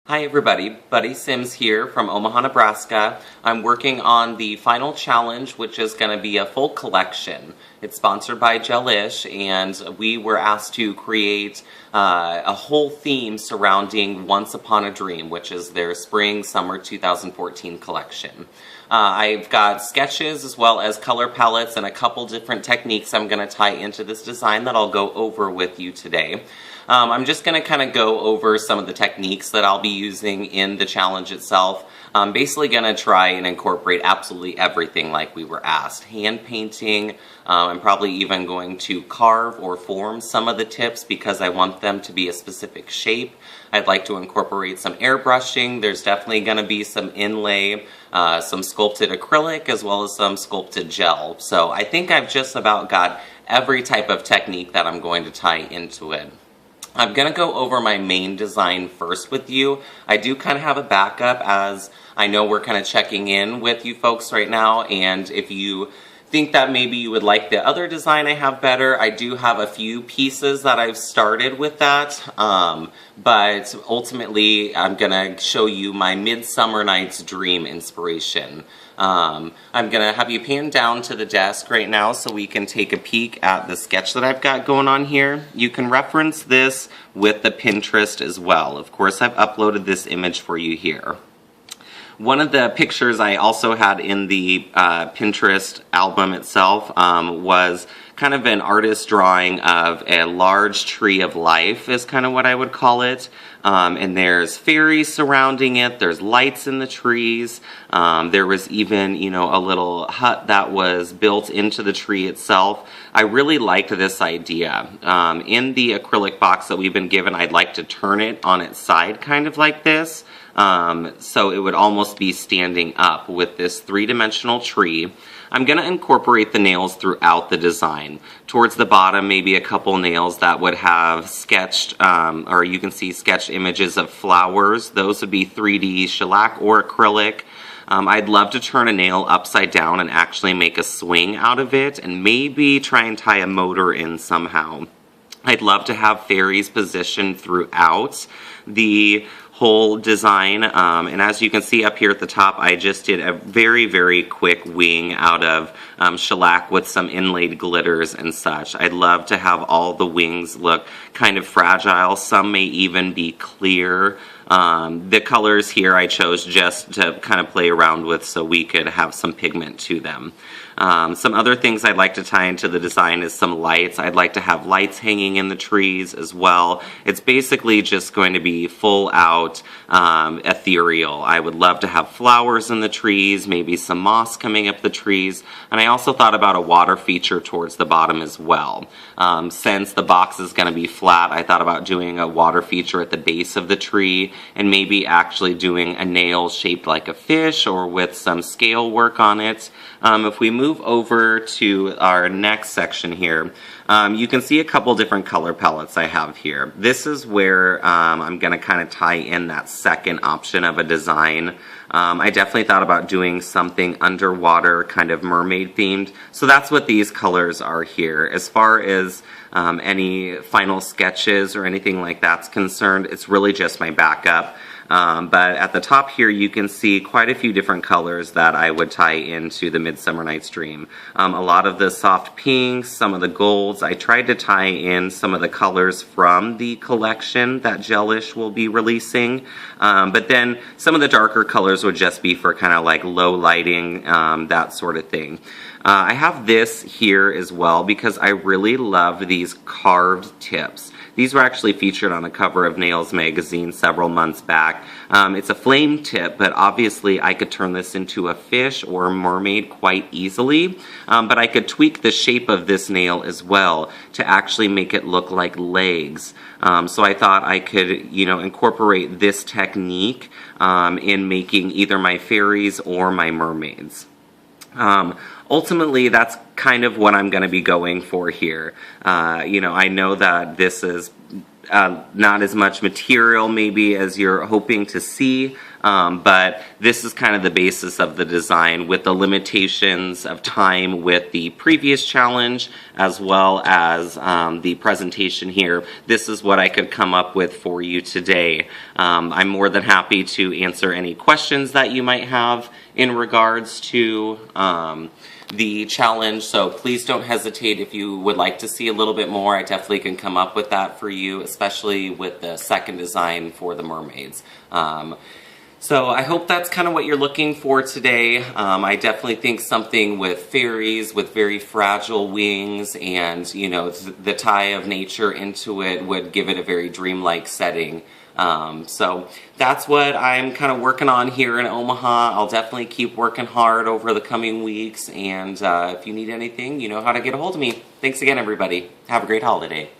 Hi everybody, Buddy Sims here from Omaha, Nebraska. I'm working on the final challenge, which is going to be a full collection. It's sponsored by Gelish, and we were asked to create a whole theme surrounding Once Upon a Dream, which is their Spring-Summer 2014 collection. I've got sketches as well as color palettes and a couple different techniques I'm going to tie into this design that I'll go over with you today. I'm just going to kind of go over some of the techniques that I'll be using in the challenge itself. I'm basically going to try and incorporate absolutely everything like we were asked. Hand painting, I'm probably even going to carve or form some of the tips because I want them to be a specific shape. I'd like to incorporate some airbrushing. There's definitely going to be some inlay, some sculpted acrylic, as well as some sculpted gel. So I think I've just about got every type of technique that I'm going to tie into it. I'm going to go over my main design first with you. I do kind of have a backup as I know we're kind of checking in with you folks right now, and if you think that maybe you would like the other design I have better, I do have a few pieces that I've started with that, but ultimately I'm going to show you my Midsummer Night's Dream inspiration. I'm going to have you pan down to the desk right now so we can take a peek at the sketch that I've got going on here. You can reference this with the Pinterest as well. Of course, I've uploaded this image for you here. One of the pictures I also had in the Pinterest album itself was kind of an artist drawing of a large tree of life is kind of what I would call it. And there's fairies surrounding it, there's lights in the trees, there was even, you know, a little hut that was built into the tree itself. I really liked this idea. In the acrylic box that we've been given, I'd like to turn it on its side kind of like this. So it would almost be standing up with this three-dimensional tree. I'm going to incorporate the nails throughout the design. Towards the bottom, maybe a couple nails that would have sketched, or you can see sketched images of flowers. Those would be 3D shellac or acrylic. I'd love to turn a nail upside down and actually make a swing out of it and maybe try and tie a motor in somehow. I'd love to have fairies positioned throughout the whole design, and as you can see up here at the top, I just did a very, very quick wing out of shellac with some inlaid glitters and such. I'd love to have all the wings look kind of fragile. Some may even be clear. The colors here I chose just to kind of play around with so we could have some pigment to them. Some other things I'd like to tie into the design is some lights. I'd like to have lights hanging in the trees as well. It's basically just going to be full out ethereal. I would love to have flowers in the trees, maybe some moss coming up the trees, and I also thought about a water feature towards the bottom as well. Since the box is going to be flat, I thought about doing a water feature at the base of the tree and maybe actually doing a nail shaped like a fish or with some scale work on it. If we move over to our next section here, you can see a couple different color palettes I have here. This is where I'm going to kind of tie in that second option of a design. I definitely thought about doing something underwater, kind of mermaid themed, so that's what these colors are here. As far as any final sketches or anything like that's concerned, it's really just my backup. But at the top here you can see quite a few different colors that I would tie into the Midsummer Night's Dream. A lot of the soft pinks, some of the golds. I tried to tie in some of the colors from the collection that Gelish will be releasing, but then some of the darker colors would just be for kind of like low lighting, that sort of thing. I have this here as well because I really love these carved tips. These were actually featured on a cover of Nails magazine several months back. It's a flame tip, but obviously I could turn this into a fish or a mermaid quite easily. But I could tweak the shape of this nail as well to actually make it look like legs. So I thought I could, you know, incorporate this technique in making either my fairies or my mermaids. Ultimately, that's kind of what I'm going to be going for here. You know, I know that this is not as much material maybe as you're hoping to see, but this is kind of the basis of the design with the limitations of time with the previous challenge as well as the presentation here. This is what I could come up with for you today. I'm more than happy to answer any questions that you might have in regards to the challenge, so please don't hesitate if you would like to see a little bit more. I definitely can come up with that for you, especially with the second design for the mermaids. So I hope that's kind of what you're looking for today. I definitely think something with fairies with very fragile wings and, you know, the tie of nature into it would give it a very dreamlike setting. So that's what I'm kind of working on here in Omaha. I'll definitely keep working hard over the coming weeks, and if you need anything, you know how to get a hold of me. Thanks again, everybody. Have a great holiday.